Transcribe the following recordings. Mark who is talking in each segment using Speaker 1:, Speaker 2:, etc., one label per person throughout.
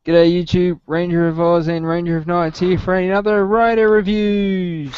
Speaker 1: G'day YouTube, Ranger of Oz and Ranger of Nights here for another Rider Reviews!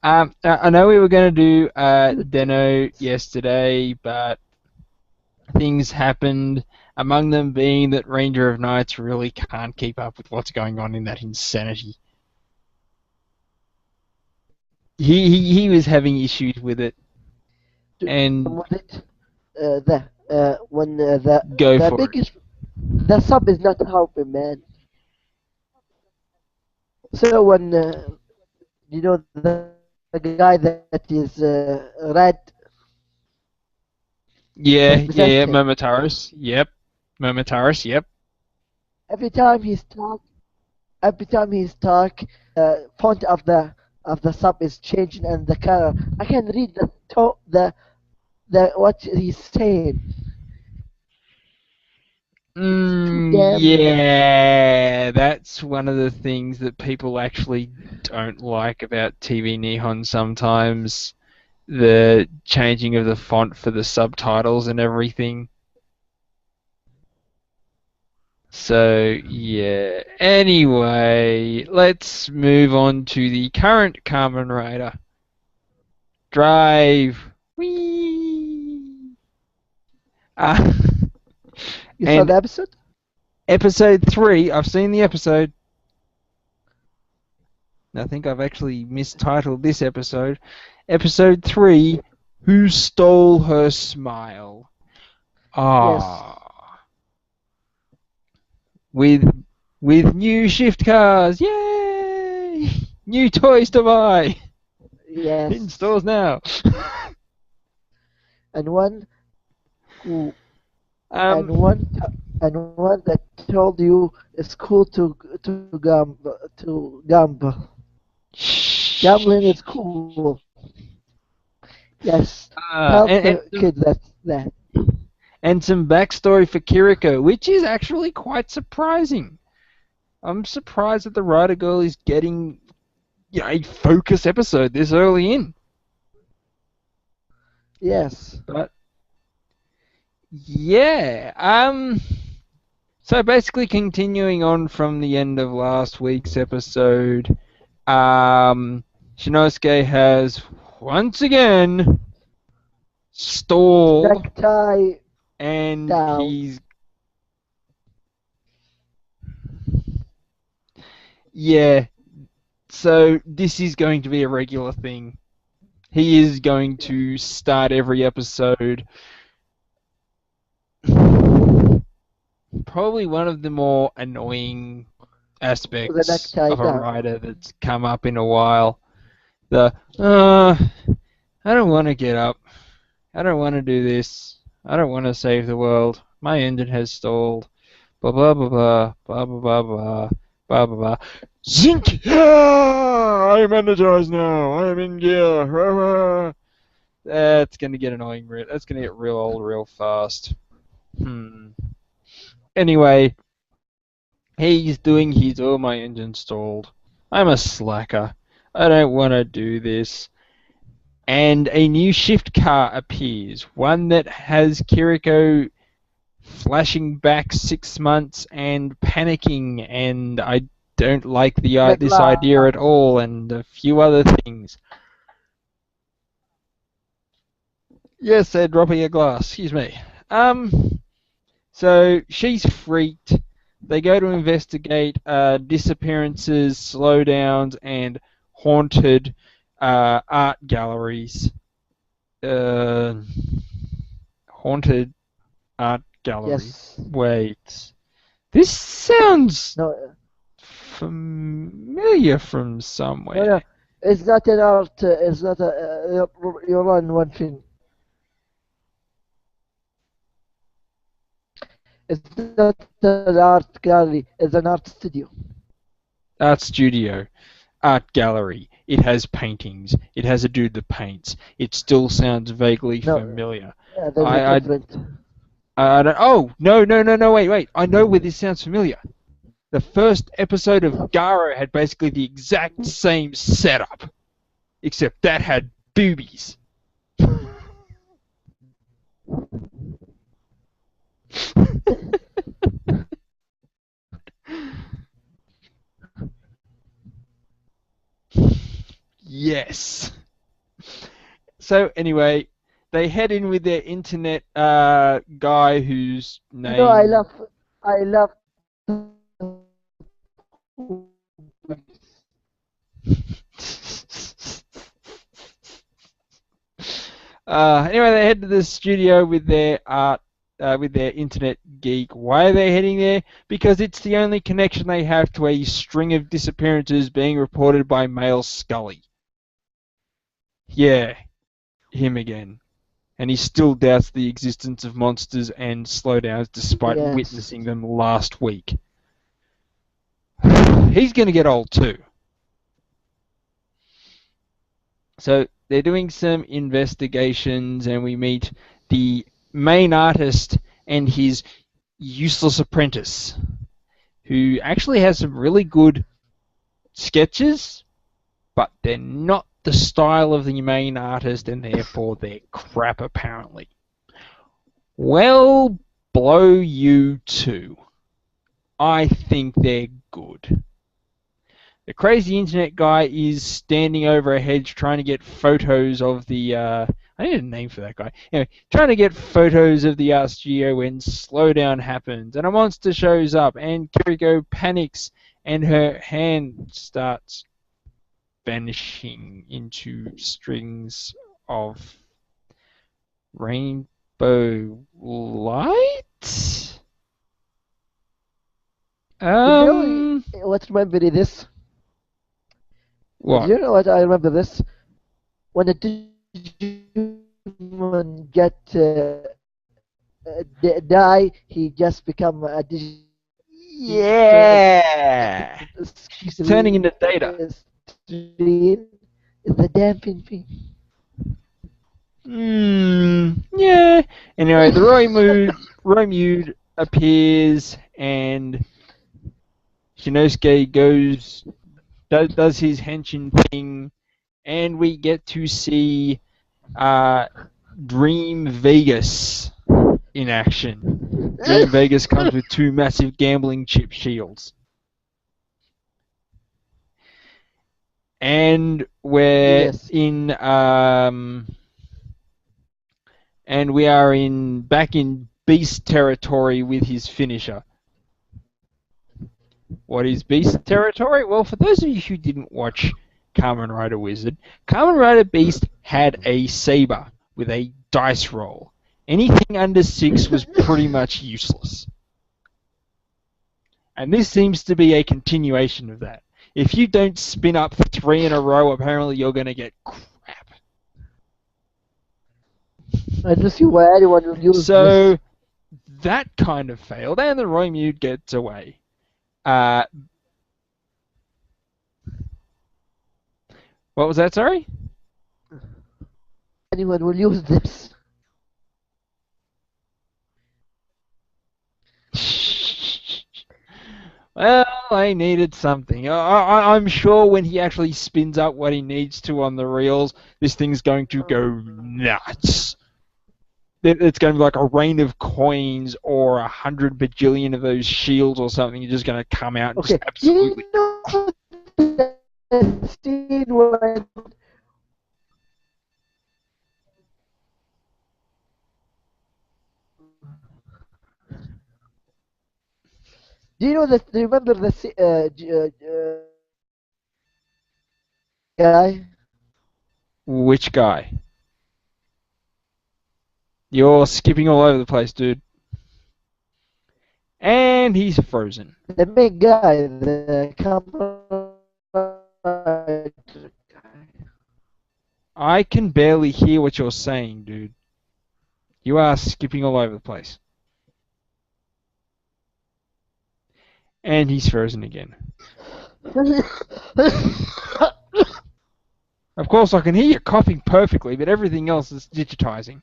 Speaker 1: I know we were going to do Deno yesterday, but things happened, among them being that Ranger of Nights really can't keep up with what's going on in that insanity. He was having issues with it, and
Speaker 2: With it, when
Speaker 1: go
Speaker 2: the
Speaker 1: for it.
Speaker 2: biggest the sub is not helping, man. So when the guy that is red
Speaker 1: Yeah,
Speaker 2: representing,
Speaker 1: Momentaris, yep. Momentaris, yep.
Speaker 2: every time he's talk, font of the sub is changing and the color. I can read the what he's saying. It's too damn.
Speaker 1: Yeah, that's one of the things that people actually don't like about TV Nihon sometimes. The changing of the font for the subtitles and everything. So, yeah. Anyway, let's move on to the current Kamen Rider. Drive. Whee! Uh,
Speaker 2: You saw
Speaker 1: and
Speaker 2: the episode?
Speaker 1: episode 3, I've seen the episode. I think I've actually mistitled this episode. Episode 3, Who Stole Her Smile?
Speaker 2: Yes.
Speaker 1: Ah. With new shift cars. Yay! New toys to buy. In
Speaker 2: Yes.
Speaker 1: stores now.
Speaker 2: And one who and
Speaker 1: um
Speaker 2: one that told you it's cool to gamble. Gambling is cool. Yes.
Speaker 1: uh,
Speaker 2: Help
Speaker 1: and,
Speaker 2: the
Speaker 1: and
Speaker 2: kid that.
Speaker 1: and some backstory for Kiriko, which is actually quite surprising. I'm surprised that the Rider Girl is getting a focus episode this early in.
Speaker 2: Yes.
Speaker 1: But yeah, so basically continuing on from the end of last week's episode, Shinosuke has once again stalled,
Speaker 2: Necktie
Speaker 1: and
Speaker 2: down.
Speaker 1: yeah, so this is going to be a regular thing. He is going to start every episode. Probably one of the more annoying
Speaker 2: With a
Speaker 1: aspects
Speaker 2: necktie
Speaker 1: of a
Speaker 2: down.
Speaker 1: writer that's come up in a while. The, I don't want to get up. I don't want to do this. I don't want to save the world. My engine has stalled. Blah blah blah blah blah blah blah blah blah blah blah. Zink! Ah, I am energized now. I am in gear. Rah, rah. That's gonna get annoying. That's gonna get real old real fast. Anyway, he's doing his, oh, my engine stalled. I'm a slacker. I don't want to do this. And a new shift car appears, one that has Kiriko flashing back 6 months and panicking, and I don't like
Speaker 2: The
Speaker 1: this idea at
Speaker 2: glass.
Speaker 1: all, and a few other things. Yes, they're dropping a glass. Excuse me. So she's freaked. They go to investigate disappearances, slowdowns, and haunted art galleries. Uh, haunted art gallery.
Speaker 2: Yes.
Speaker 1: Wait. This sounds
Speaker 2: No.
Speaker 1: familiar from
Speaker 2: No.
Speaker 1: somewhere.
Speaker 2: It's not an art. It's not a. You're on one thing. It's not an art gallery. It's an art studio.
Speaker 1: Art studio. Art gallery. It has paintings. It has a dude that paints. It still sounds vaguely
Speaker 2: No.
Speaker 1: familiar.
Speaker 2: There's a different.
Speaker 1: I don't. Oh, no, wait. I know where this sounds familiar. The first episode of Garo had basically the exact same setup, except that had boobies. Yes. So anyway, they head in with their internet guy whose
Speaker 2: You know, I
Speaker 1: name.
Speaker 2: love, I love.
Speaker 1: Anyway, they head to the studio with their internet geek. Why are they heading there? Because it's the only connection they have to a string of disappearances being reported by male Scully. Yeah, him again. And he still doubts the existence of monsters and slowdowns despite
Speaker 2: Yes.
Speaker 1: witnessing them last week. He's going to get old too. So they're doing some investigations, and we meet the main artist and his useless apprentice, who actually has some really good sketches, but they're not the style of the main artist, and therefore they're crap apparently. Well, blow you too. I think they're good. The crazy internet guy is standing over a hedge trying to get photos of the. I need a name for that guy. Anyway, trying to get photos of the art studio when slowdown happens and a monster shows up and Kiriko panics and her hand starts vanishing into strings of rainbow light.
Speaker 2: You know
Speaker 1: Um,
Speaker 2: what? Remember this? Do
Speaker 1: what?
Speaker 2: you know what? I remember this when the Digimon get die, he just become a digital
Speaker 1: Yeah. She's turning into Data.
Speaker 2: screen. Is the damn thing.
Speaker 1: Yeah. Anyway, the Romude appears and Shinosuke does his henshin thing, and we get to see uh, Dream Vegas in action. Dream Vegas comes with two massive gambling chip shields. And we're
Speaker 2: Yes.
Speaker 1: in and we are in back in Beast territory with his finisher. What is Beast territory? Well, for those of you who didn't watch Kamen Rider Wizard, Kamen Rider Beast had a saber with a dice roll. Anything under 6 was pretty much useless. And this seems to be a continuation of that. If you don't spin up 3 in a row, apparently you're going to get crap.
Speaker 2: I don't see why anyone will use this.
Speaker 1: So that kind of failed, and the Romude gets away. Uh, what was that, sorry?
Speaker 2: Anyone will use this.
Speaker 1: Well, I needed something. I'm sure when he actually spins up what he needs to on the reels, this thing's going to go nuts. It's going to be like a rain of coins or 100 bajillion of those shields or something. You're just going to come out and just
Speaker 2: Okay. Do you
Speaker 1: absolutely.
Speaker 2: know the scene where? Do you know that? Do you remember the guy?
Speaker 1: Which guy? You're skipping all over the place, dude. And he's frozen.
Speaker 2: The main guy, the camera guy.
Speaker 1: I can barely hear what you're saying, dude. You are skipping all over the place. And he's frozen again. Of course, I can hear you coughing perfectly, but everything else is digitizing.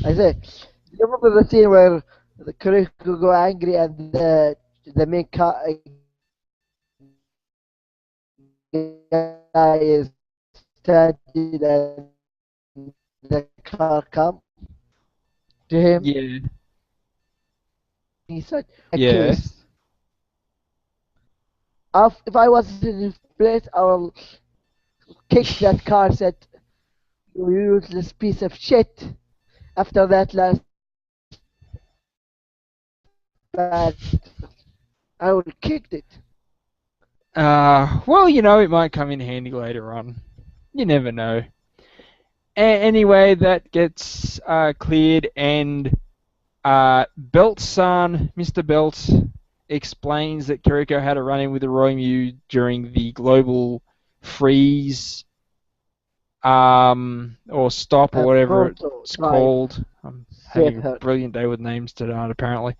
Speaker 2: I say, do you remember the scene where the Kuriko go angry and the main guy is standing and the car come to him?
Speaker 1: Yeah.
Speaker 2: He said, "A
Speaker 1: Yeah.
Speaker 2: case. If I was in his place, I will. kicked that car, said, "You useless piece of shit." After that last bat, I would have kicked it.
Speaker 1: Well, it might come in handy later on. You never know. Anyway, that gets cleared, and Belt's son, Mr. Belt, explains that Kiriko had a run-in with the Roy Mew during the global freeze, or stop, or whatever
Speaker 2: Proto
Speaker 1: it's
Speaker 2: drive
Speaker 1: called. I'm
Speaker 2: save
Speaker 1: having a
Speaker 2: her.
Speaker 1: brilliant day with names tonight, apparently.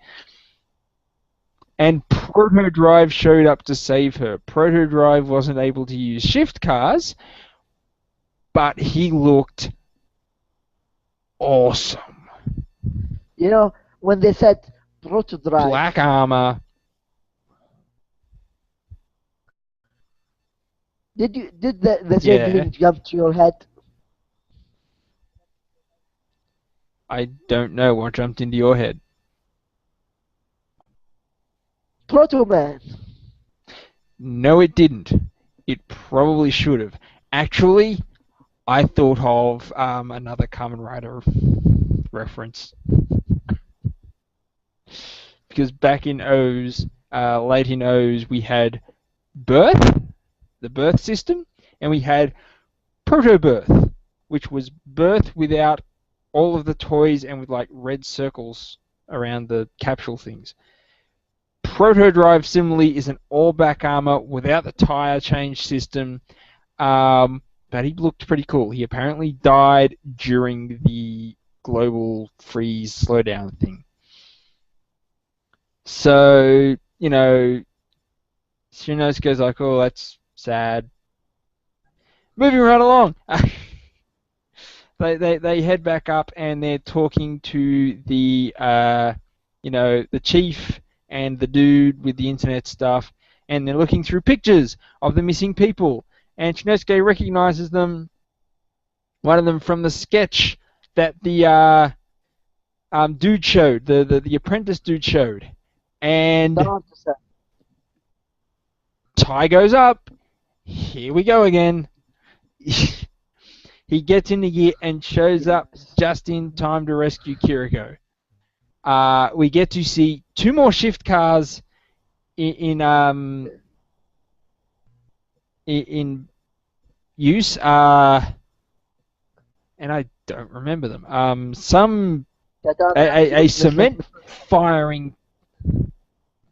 Speaker 1: And Proto Drive showed up to save her. Proto Drive wasn't able to use shift cars, but he looked awesome.
Speaker 2: You know, when they said Proto drive,
Speaker 1: Black armor.
Speaker 2: did the
Speaker 1: Yeah,
Speaker 2: Revving jump to your head?
Speaker 1: I don't know what jumped into your head.
Speaker 2: Proto Man.
Speaker 1: No, it didn't. It probably should have. Actually, I thought of another Kamen Rider reference, because back in O's, late in O's, we had Birth, the birth system, and we had Proto Birth, which was birth without all of the toys and with like red circles around the capsule things. Proto Drive similarly is an all back armor without the tire change system, but he looked pretty cool. He apparently died during the global freeze slowdown thing. So, Shinosuke's like, oh, that's sad. Moving right along. They head back up, and they're talking to the chief and the dude with the internet stuff, and they're looking through pictures of the missing people, and Shinosuke recognizes them, one of them from the sketch that the dude showed, the apprentice dude showed, and
Speaker 2: Don't say
Speaker 1: tie goes up. Here we go again. He gets in the gear and shows up
Speaker 2: yes.
Speaker 1: just in time to rescue Kiriko. We get to see two more shift cars in use, and I don't remember them. Some
Speaker 2: I don't
Speaker 1: a
Speaker 2: just let
Speaker 1: cement
Speaker 2: me
Speaker 1: firing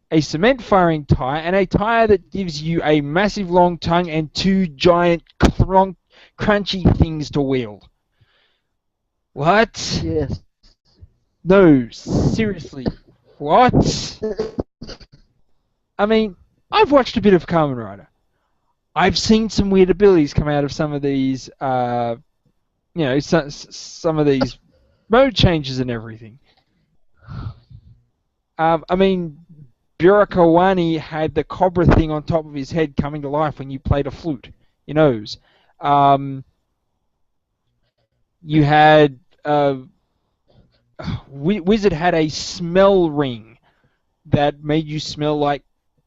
Speaker 1: a cement firing tire, and a tire that gives you a massive long tongue and two giant crunchy things to wield. What?
Speaker 2: yes.
Speaker 1: No, seriously. What? I mean, I've watched a bit of Kamen Rider. I've seen some weird abilities come out of some of these, some of these mode changes and everything. I mean, Burakawani had the cobra thing on top of his head coming to life when you played a flute. He knows. Um, you had Wizard had a smell ring that made you smell like,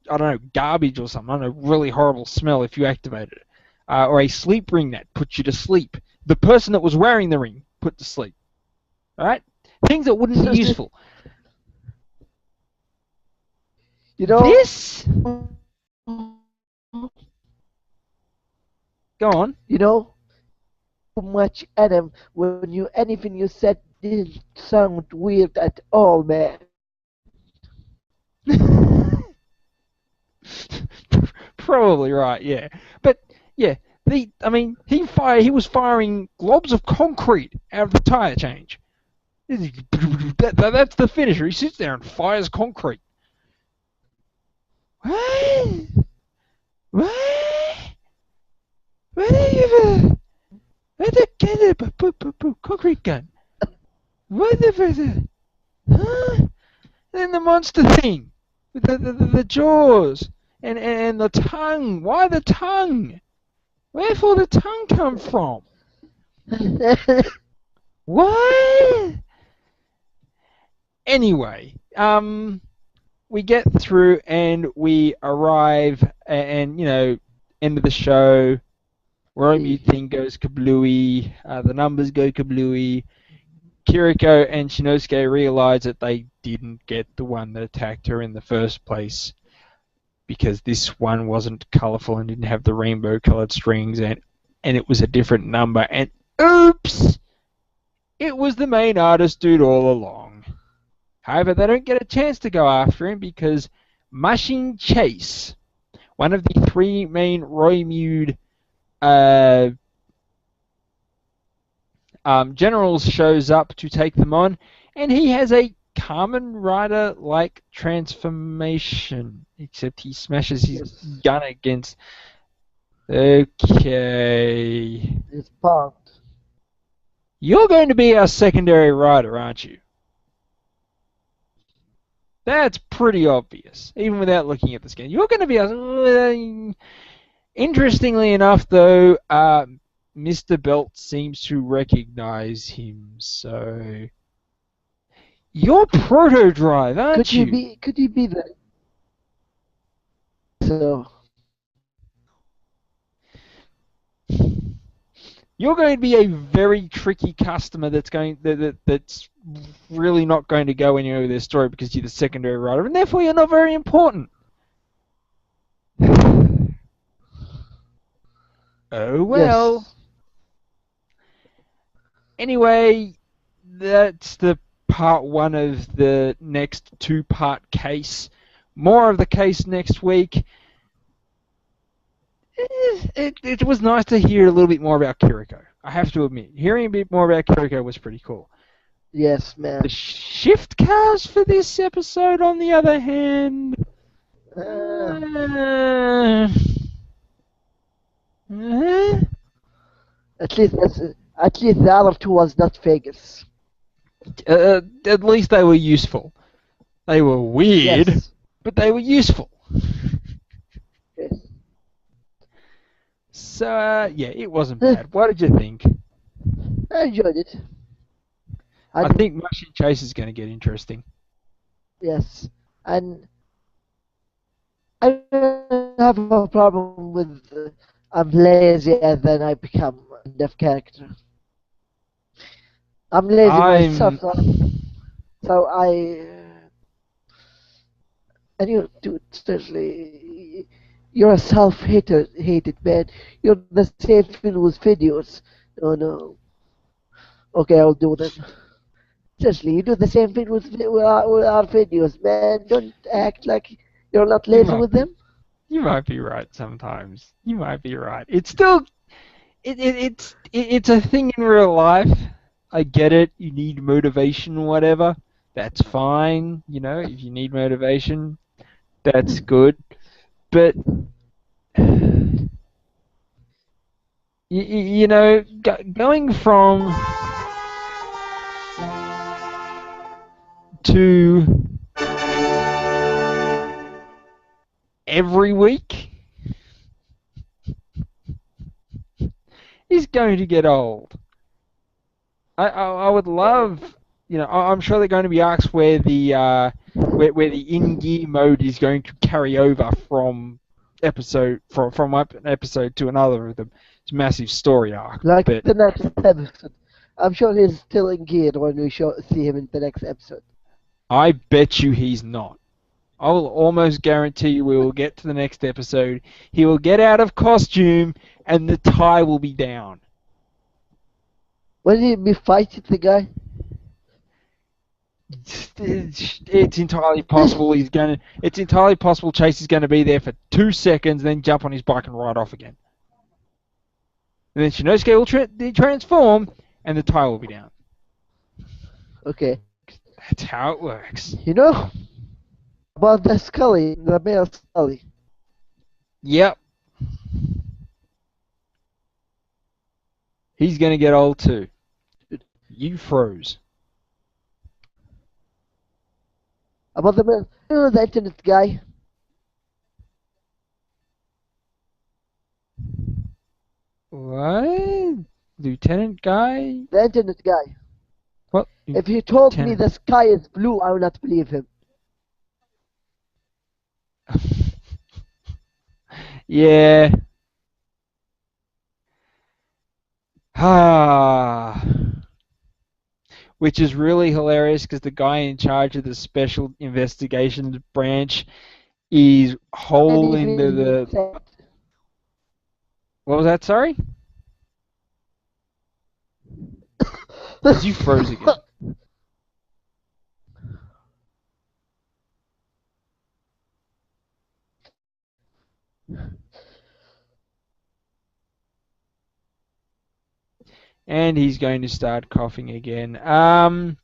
Speaker 1: I don't know, garbage or something. I don't know, really horrible smell if you activated it. Or a sleep ring that puts you to sleep. The person that was wearing the ring put to sleep. All right, things that wouldn't be useful.
Speaker 2: You know,
Speaker 1: This, go on.
Speaker 2: you know, too much Adam when you anything you said didn't sound weird at all, man.
Speaker 1: Probably right, yeah. But yeah, he was firing globs of concrete out of the tire change. That's the finisher. He sits there and fires concrete. What? What? What are you? What the concrete gun? What the? Huh? Then the monster thing with the jaws and the tongue. Why the tongue? Wherefore the tongue come from? What? Anyway, we get through and we arrive, and end of the show. Roymude thing goes kablooey. The numbers go kablooey. Kiriko and Shinosuke realize that they didn't get the one that attacked her in the first place because this one wasn't colorful and didn't have the rainbow colored strings and it was a different number and oops, it was the main artist dude all along. However, they don't get a chance to go after him because Machine Chase, one of the three main Roymude generals, shows up to take them on, and he has a Kamen Rider-like transformation, except he smashes his
Speaker 2: Yes.
Speaker 1: gun against. Okay.
Speaker 2: It's pumped.
Speaker 1: You're going to be our secondary rider, aren't you? That's pretty obvious, even without looking at the skin. You're going to be our. Interestingly enough, though, Mr. Belt seems to recognize him, so. You're Proto Drive, aren't you?
Speaker 2: Could he be the so
Speaker 1: You're going to be a very tricky customer that's really not going to go anywhere with their story because you're the secondary writer, and therefore you're not very important. Oh well.
Speaker 2: yes.
Speaker 1: Anyway, that's the part one of the next two-part case. More of the case next week. It was nice to hear a little bit more about Kiriko. I have to admit, hearing a bit more about Kiriko was pretty cool.
Speaker 2: Yes,
Speaker 1: The
Speaker 2: man.
Speaker 1: shift cast for this episode, on the other hand,
Speaker 2: Uh,
Speaker 1: uh, uh,
Speaker 2: at least the other two was not Vegas.
Speaker 1: at least they were useful. They were weird,
Speaker 2: Yes.
Speaker 1: but they were useful.
Speaker 2: Yes.
Speaker 1: So, yeah, it wasn't bad. What did you think?
Speaker 2: I enjoyed it.
Speaker 1: I
Speaker 2: And
Speaker 1: think Machine Chase is going to get interesting.
Speaker 2: yes. And I don't have a problem with I'm lazy and then I become a deaf character. I'm lazy myself,
Speaker 1: I'm.
Speaker 2: so and you dude, seriously, you're a hated man. You're the same thing with videos. Oh no. Okay, I'll do them. Seriously, you do the same thing with our videos, man. Don't act like you're not
Speaker 1: You
Speaker 2: lazy
Speaker 1: might
Speaker 2: with
Speaker 1: be.
Speaker 2: them.
Speaker 1: You might be right sometimes. You might be right. It's still. It's a thing in real life. I get it. You need motivation, whatever. That's fine. You know, if you need motivation, that's good. But you know, going from to every week is going to get old. I would love, you know, I'm sure they're going to be arcs where where the in-gear mode is going to carry over from an episode to another of them. It's a massive story arc,
Speaker 2: Like
Speaker 1: but
Speaker 2: the next episode. I'm sure he's still in gear when we see him in the next episode.
Speaker 1: I bet you he's not. I will almost guarantee you we will get to the next episode. He will get out of costume and the tie will be down.
Speaker 2: Will he be fighting the guy?
Speaker 1: It's entirely possible he's gonna. It's entirely possible Chase is going to be there for 2 seconds, then jump on his bike and ride off again. And then Shinosuke will transform, and the tie will be down.
Speaker 2: Okay.
Speaker 1: That's how it works.
Speaker 2: You know about the Scully, the male Scully.
Speaker 1: Yep, he's going to get old too. You froze.
Speaker 2: About the male, you know the internet guy.
Speaker 1: What? Lieutenant Guy?
Speaker 2: The internet guy.
Speaker 1: What?
Speaker 2: If he told me
Speaker 1: Lieutenant?
Speaker 2: the sky is blue, I will not believe him.
Speaker 1: Yeah. Ah, which is really hilarious because the guy in charge of the special investigations branch is
Speaker 2: And
Speaker 1: hole
Speaker 2: he's
Speaker 1: into
Speaker 2: really
Speaker 1: the.
Speaker 2: sad.
Speaker 1: What was that? Sorry, because you froze again. And he's going to start coughing again. And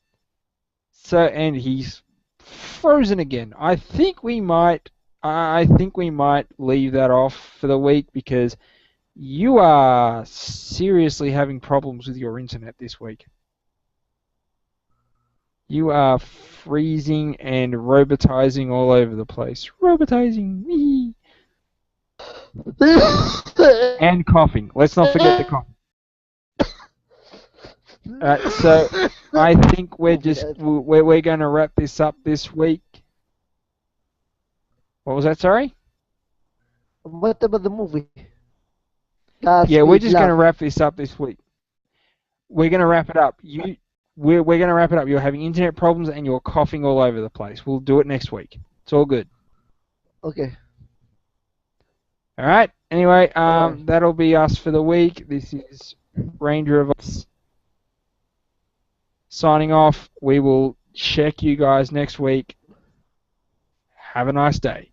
Speaker 1: he's frozen again. I think we might leave that off for the week because you are seriously having problems with your internet this week. You are freezing and robotizing all over the place. Robotizing. And coughing. Let's not forget the cough. So I think we're
Speaker 2: Movie
Speaker 1: just
Speaker 2: then.
Speaker 1: we're going to wrap this up this week. What was that? Sorry.
Speaker 2: What about the movie? God
Speaker 1: Yeah, we're
Speaker 2: Speed
Speaker 1: just going to
Speaker 2: Love.
Speaker 1: wrap this up this week. We're going to wrap it up. We're going to wrap it up. You're having internet problems and you're coughing all over the place. We'll do it next week. It's all good.
Speaker 2: Okay.
Speaker 1: All right. Anyway,
Speaker 2: Alright.
Speaker 1: that'll be us for the week. This is Ranger of Us signing off. We will check you guys next week. Have a nice day.